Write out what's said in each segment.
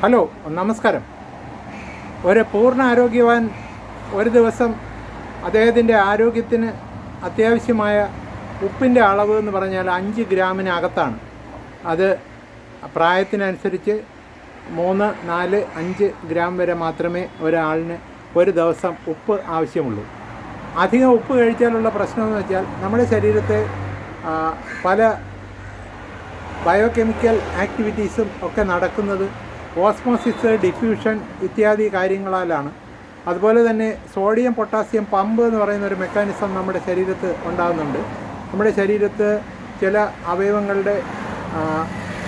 Hello, നമസ്കാരം. ഒരു പൂർണ്ണ ആരോഗ്യവാൻ ഒരു ദിവസം അദ്ദേഹത്തിൻ്റെ ആരോഗ്യത്തിന് അത്യാവശ്യമായ ഉപ്പിൻ്റെ അളവ് എന്ന് പറഞ്ഞാൽ 5 ഗ്രാമിനകത്താണ്. അത് പ്രായത്തിനനുസരിച്ച് 3, 4, 5 ഗ്രാം വരെ മാത്രമേ ഒരാളിന് ഒരു ദിവസം ഉപ്പ് ആവശ്യമുള്ളൂ. അധികം ഉപ്പ് കഴിച്ചാലുള്ള പ്രശ്നമെന്ന് വെച്ചാൽ നമ്മുടെ ശരീരത്തെ പല ബയോകെമിക്കൽ ആക്ടിവിറ്റീസും ഒക്കെ നടക്കുന്നത് ഓസ്മോസിസ്, ഡിഫ്യൂഷൻ ഇത്യാദി കാര്യങ്ങളാലാണ്. അതുപോലെ തന്നെ സോഡിയം പൊട്ടാസ്യം പമ്പ് എന്ന് പറയുന്ന ഒരു മെക്കാനിസം നമ്മുടെ ശരീരത്ത് ഉണ്ടാകുന്നുണ്ട്. നമ്മുടെ ശരീരത്ത് ചില അവയവങ്ങളുടെ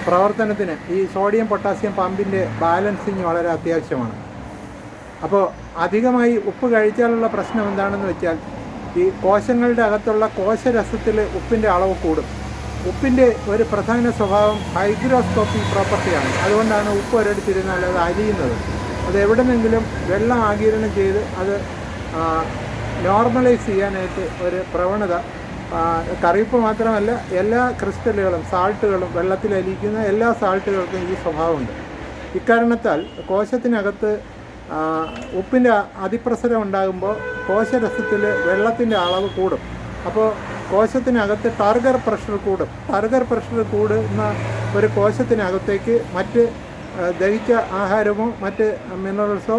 പ്രവർത്തനത്തിന് ഈ സോഡിയം പൊട്ടാസ്യം പമ്പിൻ്റെ ബാലൻസിങ് വളരെ അത്യാവശ്യമാണ്. അപ്പോൾ അധികമായി ഉപ്പ് കഴിച്ചാലുള്ള പ്രശ്നം എന്താണെന്ന് വെച്ചാൽ ഈ കോശങ്ങളുടെ അകത്തുള്ള കോശരസത്തിൽ ഉപ്പിൻ്റെ അളവ് കൂടും. ഉപ്പിൻ്റെ ഒരു പ്രധാന സ്വഭാവം ഹൈഗ്രോസ്കോപ്പി പ്രോപ്പർട്ടിയാണ്. അതുകൊണ്ടാണ് ഉപ്പ് ഒരിടത്തിരുന്നാൽ അത് അലിയുന്നത്. അത് എവിടെന്നെങ്കിലും വെള്ളം ആഗിരണം ചെയ്ത് അത് നോർമലൈസ് ചെയ്യാനായിട്ട് ഒരു പ്രവണത കറിയുപ്പ് മാത്രമല്ല എല്ലാ ക്രിസ്റ്റലുകളും സാൾട്ടുകളും വെള്ളത്തിൽ അലിയിക്കുന്ന എല്ലാ സാൾട്ടുകൾക്കും ഈ സ്വഭാവമുണ്ട്. ഇക്കാരണത്താൽ കോശത്തിനകത്ത് ഉപ്പിൻ്റെ അതിപ്രസരം ഉണ്ടാകുമ്പോൾ കോശരസത്തിൽ വെള്ളത്തിൻ്റെ അളവ് കൂടും. അപ്പോൾ കോശത്തിനകത്ത് ടാർഗർ പ്രഷർ കൂടും. ടാർഗർ പ്രഷർ കൂടുന്ന ഒരു കോശത്തിനകത്തേക്ക് മറ്റ് ദഹിച്ച ആഹാരമോ മറ്റ് മിനറൽസോ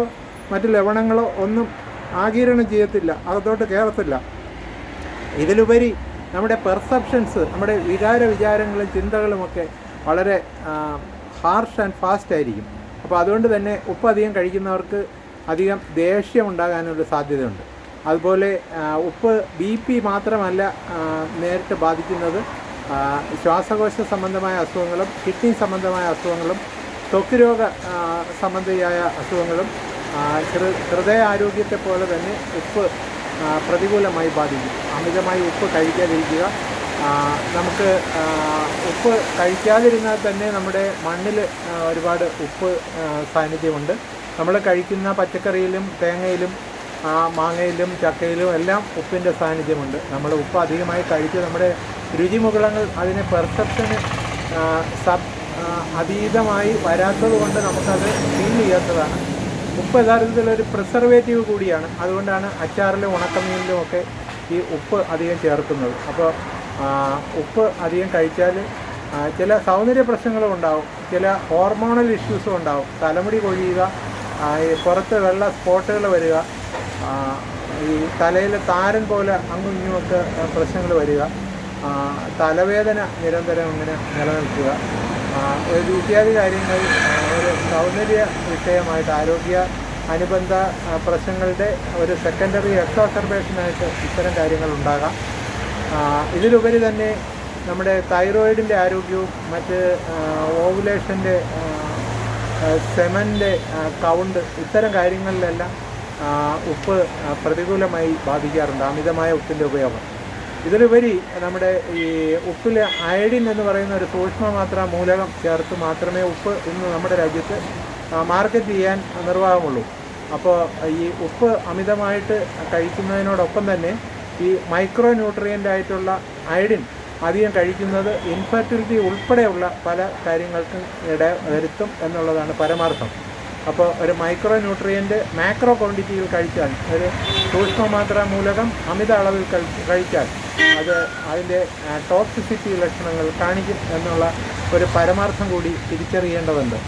മറ്റ് ലവണങ്ങളോ ഒന്നും ആഗിരണം ചെയ്യത്തില്ല, അകത്തോട്ട് കയറത്തില്ല. ഇതിലുപരി നമ്മുടെ പെർസെപ്ഷൻസ്, നമ്മുടെ വിചാരങ്ങളും ചിന്തകളുമൊക്കെ വളരെ ഹാർഷ് ആൻഡ് ഫാസ്റ്റ് ആയിരിക്കും. അപ്പോൾ അതുകൊണ്ട് തന്നെ ഉപ്പ് അധികം കഴിക്കുന്നവർക്ക് അധികം ദേഷ്യം ഉണ്ടാകാനുള്ള സാധ്യതയുണ്ട്. അതുപോലെ ഉപ്പ് BP മാത്രമല്ല നേരിട്ട് ബാധിക്കുന്നത്, ശ്വാസകോശ സംബന്ധമായ അസുഖങ്ങളും കിഡ്നി സംബന്ധമായ അസുഖങ്ങളും ത്വക്ക് രോഗ സംബന്ധിയായ അസുഖങ്ങളും ഹൃദയാരോഗ്യത്തെ പോലെ തന്നെ ഉപ്പ് പ്രതികൂലമായി ബാധിക്കും. അമിതമായി ഉപ്പ് കഴിക്കാതിരിക്കുക. നമുക്ക് ഉപ്പ് കഴിക്കാതിരുന്നാൽ തന്നെ നമ്മുടെ മണ്ണിൽ ഒരുപാട് ഉപ്പ് സാന്നിധ്യമുണ്ട്. നമ്മൾ കഴിക്കുന്ന പച്ചക്കറിയിലും തേങ്ങയിലും മാങ്ങയിലും ചക്കയിലും എല്ലാം ഉപ്പിൻ്റെ സാന്നിധ്യമുണ്ട്. നമ്മൾ ഉപ്പ് അധികമായി കഴിച്ച് നമ്മുടെ രുചിമുകളങ്ങൾ അതിനെ പെർസെപ്ഷന് അതീതമായി വരാത്തത് കൊണ്ട് നമുക്കത് ഫീൽ ചെയ്യാത്തതാണ്. ഉപ്പ് യഥാർത്ഥത്തിലൊരു പ്രിസർവേറ്റീവ് കൂടിയാണ്. അതുകൊണ്ടാണ് അച്ചാറിലും ഉണക്കമീനിലും ഒക്കെ ഈ ഉപ്പ് അധികം ചേർക്കുന്നത്. അപ്പോൾ ഉപ്പ് അധികം കഴിച്ചാൽ ചില സൗന്ദര്യ പ്രശ്നങ്ങളും ഉണ്ടാവും, ചില ഹോർമോണൽ ഇഷ്യൂസും ഉണ്ടാവും. തലമുടി കൊഴിയുക, പുറത്ത് വെള്ള സ്പോട്ടുകൾ വരിക, ഈ തലയിൽ താരൻ പോലെ അങ്ങും ഇങ്ങുമൊക്കെ പ്രശ്നങ്ങൾ വരിക, തലവേദന നിരന്തരം ഇങ്ങനെ നിലനിൽക്കുക, ഇത്യാദി കാര്യങ്ങൾ ഒരു സൗന്ദര്യ വിഷയമായിട്ട് ആരോഗ്യ അനുബന്ധ പ്രശ്നങ്ങളുടെ ഒരു സെക്കൻഡറി എക്സോസർബേഷനായിട്ട് ഇത്തരം കാര്യങ്ങൾ ഉണ്ടാകാം. ഇതിലുപരി തന്നെ നമ്മുടെ തൈറോയിഡിൻ്റെ ആരോഗ്യവും മറ്റ് ഓവുലേഷൻ്റെ സെമൻ്റെ കൗണ്ട് ഇത്തരം കാര്യങ്ങളിലെല്ലാം ഉപ്പ് പ്രതികൂലമായി ബാധിക്കാറുണ്ട്, അമിതമായ ഉപ്പിൻ്റെ ഉപയോഗം. ഇതിലുപരി നമ്മുടെ ഈ ഉപ്പിൽ അയഡിൻ എന്ന് പറയുന്ന ഒരു സൂക്ഷ്മമാത്രാ മൂലകം ചേർത്ത് മാത്രമേ ഉപ്പ് ഇന്ന് നമ്മുടെ രാജ്യത്ത് മാർക്കറ്റ് ചെയ്യാൻ നിർവാഹമുള്ളൂ. അപ്പോൾ ഈ ഉപ്പ് അമിതമായിട്ട് കഴിക്കുന്നതിനോടൊപ്പം തന്നെ ഈ മൈക്രോ ന്യൂട്രിയൻ്റ് ആയിട്ടുള്ള അയഡിൻ അധികം കഴിക്കുന്നത് ഇൻഫെർട്ടിലിറ്റി ഉൾപ്പെടെയുള്ള പല കാര്യങ്ങൾക്കും വരുത്തും എന്നുള്ളതാണ് പരമാർത്ഥം. അപ്പോൾ ഒരു മൈക്രോ ന്യൂട്രിയൻ്റ് മാക്രോ ക്വാണ്ടിറ്റിയിൽ കഴിച്ചാൽ, ഒരു സൂക്ഷ്മമാത്രാ മൂലകം അമിത അളവിൽ കഴിച്ചാൽ അത് അതിൻ്റെ ടോക്സിസിറ്റി ലക്ഷണങ്ങൾ കാണിക്കും എന്നുള്ള ഒരു പരമാർത്ഥം കൂടി തിരിച്ചറിയേണ്ടതുണ്ട്.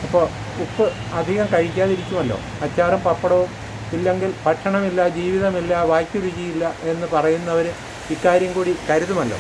അപ്പോൾ ഉപ്പ് അധികം കഴിക്കാതിരിക്കുമല്ലോ. അച്ചാറും പപ്പടവും ഇല്ലെങ്കിൽ ഭക്ഷണമില്ല, ജീവിതമില്ല, വായ്ക്കു രുചിയില്ല എന്ന് പറയുന്നവർ ഇക്കാര്യം കൂടി കരുതുമല്ലോ.